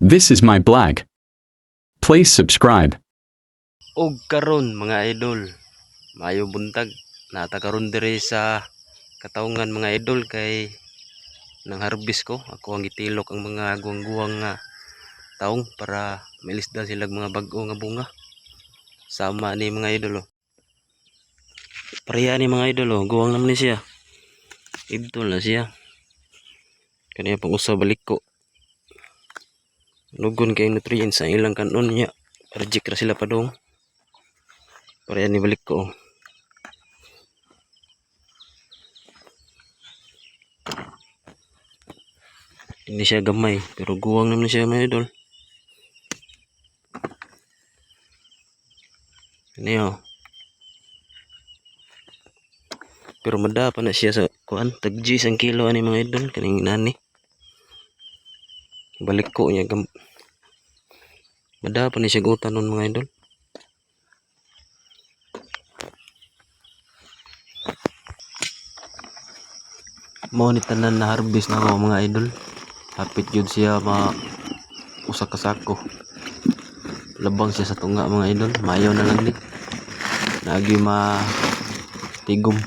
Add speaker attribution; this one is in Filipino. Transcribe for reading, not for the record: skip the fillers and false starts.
Speaker 1: This is my blog. Please subscribe.
Speaker 2: Og karon mga idol, maayo buntag nata karon dire sa Kataungan mga idol kay nang harvest ko ako ang gitilok ang mga guwang-guwang nga taong para mailisdan sila mga bag-o nga bunga. Sama ni mga idol oh. Pareha ni mga idol oh, guwang naman ni siya. Idol na siya. Kaniya pang usa balik ko. Lugon kay nutrients ang ilang kanon niya. Reject ra sila pa dong. Pareha ni balik ko oh. Hindi siya gamay pero guwang naman siya mga idol. Ano oh. Pero mada pa na siya sa kuan tag-G ang kilo ani mga idol kaning nani. Balik ko niya mada pa ni siya gutan nun mga idol. Mo ni tanan na harvest na ako mga idol. Hapit jud siya usa ka sako. Labang siya sa tunga mga idol. Mayo na lang ni. Nagi tigom.